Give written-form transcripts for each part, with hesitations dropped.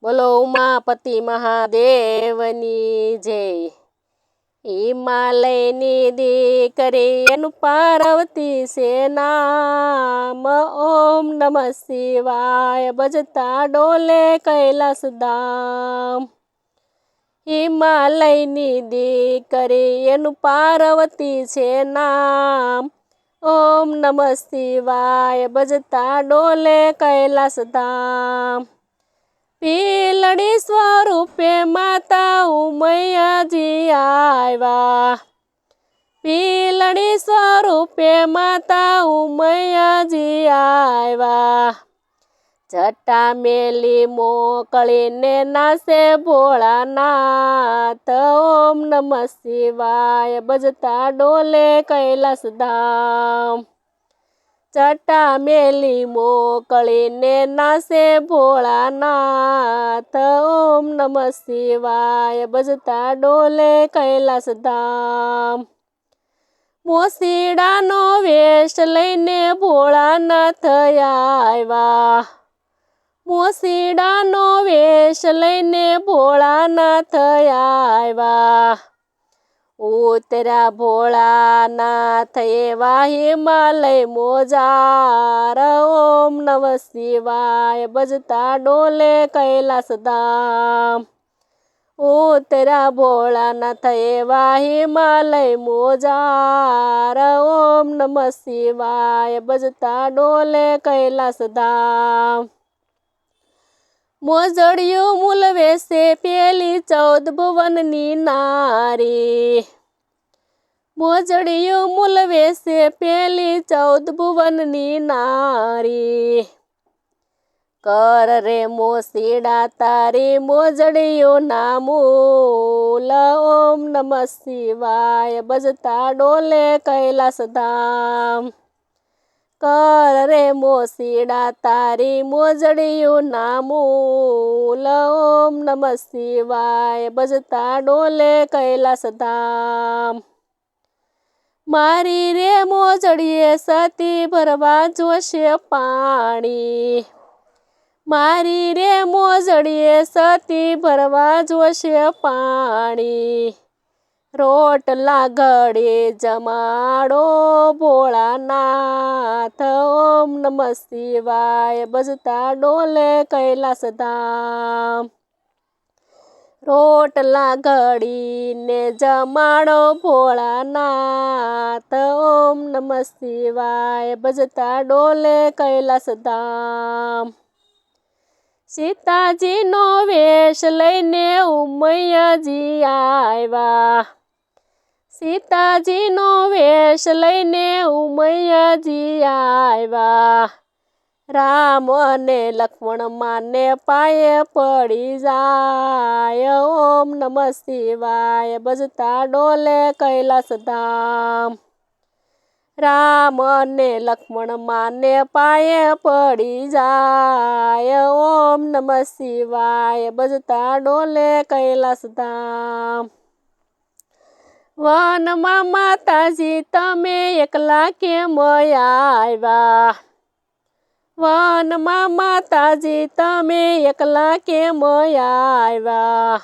બોલો ઉમાપતિ મહાદેવની જય। હિમાલયની દીકરી એનું પાર્વતી છે નામ। ઓમ નમઃ શિવાય ભજતા ડોલે કૈલાસ ધામ। હિમાલયની દીકરી એનું પાર્વતી છે નામ। ઓમ નમઃ શિવાય ભજતા ડોલે કૈલાસ ધામ। પીલડી સ્વરૂપે માતા ઉમૈયાજી આવ્યા। પીલડી સ્વરૂપે માતા ઉમૈયાજી આવ્યા। જટા મેલી મોકળીને નાસે ભોળાનાથ। ઓમ નમઃ શિવાય ભજતા ડોલે કૈલાસ ધામ। જટા મેલી મોકળીને નાસે ભોળાનાથ। ઓમ નમઃ શિવાય ભજતા ડોલે કૈલાસ ધામ। મોસીડાનો વેશ લઈને ભોળાનાથ આવ્યા। મોસીડાનો વેશ લઈને ભોળાનાથ આવ્યા। ઉતર્યા ભોળાનાથ એવા હિમાલય મોજાર। ઓમ નમઃ શિવાય ભજતા ડોલે કૈલાસ ધામ। ઉતર્યા ભોળાનાથ એવા હિમાલય મોજાર। ઓમ નમઃ શિવાય ભજતા ડોલે કૈલાસ ધામ। મોજડિયું મૂલવે છે પેલી 14 ભુવનની નારી। મોજડિયું મૂલવે છે પેલી 14 ભુવનની નારી। કર રે મોસીડા તારી મોજડિયું ના મૂલ। ઓમ નમઃ શિવાય ભજતા ડોલે કૈલાસ ધામ। કર રે મોસીડા તારી મોજડિયું ના મૂલ। ઓમ નમઃ શિવાય ભજતા ડોલે કૈલાસ ધામ। મારી રે મોજડીએ સતી ભરવા જોશે પાણી। મારી રે મોજડીએ સતી ભરવા જોશે પાણી। રોટલા ઘડી જમાડો ભોળાનાથ। ઓમ નમઃ શિવાય ભજતા ડોલે કૈલાસ ધામ। રોટલા ઘડીને જમાડો ભોળાનાથ। ઓમ નમઃ શિવાય ભજતા ડોલે કૈલાસ ધામ। સીતાજીનો વેશ લઈને ઉમૈયાજી આવ્યા। સીતાજીનો વેશ લઈને ઉમૈયાજી આવ્યા। રામ અને લક્ષ્મણ માને પાયે પડી જાય। ઓમ નમઃ શિવાય ભજતા ડોલે કૈલાસ ધામ। રામ અને લક્ષ્મણ માને પાયે પડી જાય। ઓમ નમઃ શિવાય ભજતા ડોલે કૈલાસ ધામ। વનમાં માતાજી તમે એકલા કેમ આવ્યા। વનમાં માતાજી તમે એકલા કેમ આવ્યા।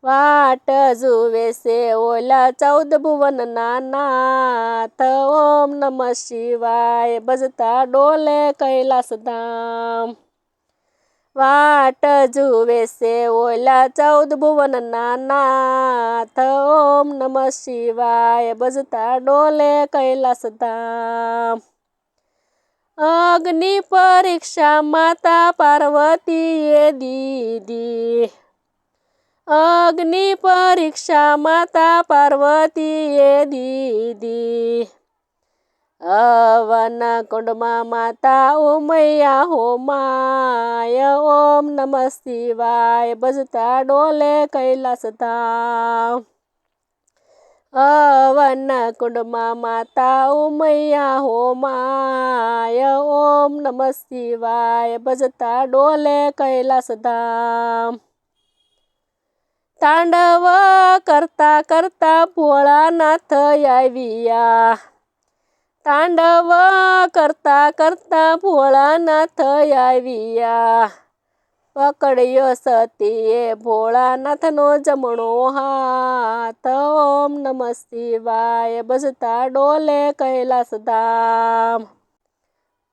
વાટ જુએ છે ઓલા 14 ભુવનના નાથ। ઓમ નમઃ શિવાય ભજતા ડોલે કૈલાસ ધામ। વાટ જુએ છે ઓલા 14 ભુવનના નાથ। ઓમ નમઃ શિવાય ભજતા ડોલે કૈલાસ ધામ। અગ્નિ પરીક્ષા માતા પાર્વતીએ દીધી। અગ્નિ પરીક્ષા માતા પાર્વતીએ દીધી। હવન કુંડમાં માતા ઉમૈયા હોમાય। ઓમ નમઃ શિવાય ભજતા ડોલે કૈલાસ ધામ। હવન કુંડમાં માતા ઉમૈયા હોમાય। ઓમ નમઃ શિવાય ભજતા ડોલે કૈલાસ ધામ। તાંડવ કરતા કરતા ભોળાનાથ આવ્યા। તાંડવ કરતા કરતા ભોળાનાથ આવ્યા। પકડ્યો સતીએ ભોળાનાથનો જમણો હાથ, ઓમ નમઃ શિવાય ભજતા ડોલે કૈલાસ ધામ.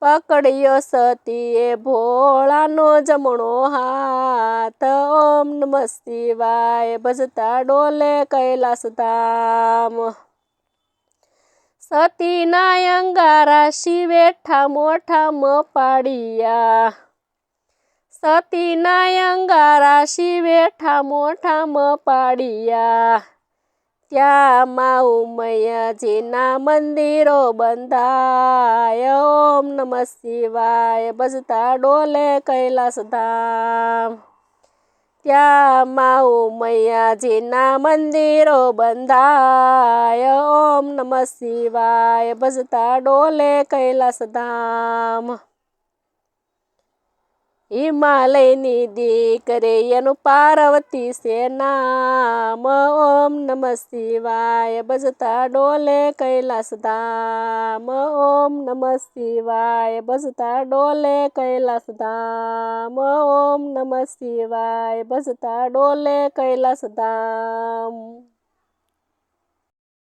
પકડ્યો સતીએ ભોળાનો જમણો હાથ, ઓમ નમઃ શિવાય ભજતા ડોલે કૈલાસ ધામ. સતીના અંગારા શિવે ઠામો ઠામ પાડ્યા, સતીના અંગારા શિવે ઠામો ઠામ પાડ્યા. ત્યાં મા ઉમૈયાજીના મંદિરો બંધાય, ઓમ નમઃ શિવાય ભજતા ડોલે કૈલાસ ધામ. ત્યાં મા ઉમૈયાજીના મંદિરો બંધાય, ઓમ નમઃ શિવાય ભજતા ડોલે કૈલાસ ધામ. હિમાલયની દીકરી એનું પાર્વતી છે નામ, ઓમ નમઃ શિવાય ભજતા ડોલે કૈલાસ ધામ. ઓમ નમઃ શિવાય ભજતા ડોલે કૈલાસ ધામ. ઓમ નમઃ શિવાય ભજતા ડોલે કૈલાસ ધામ.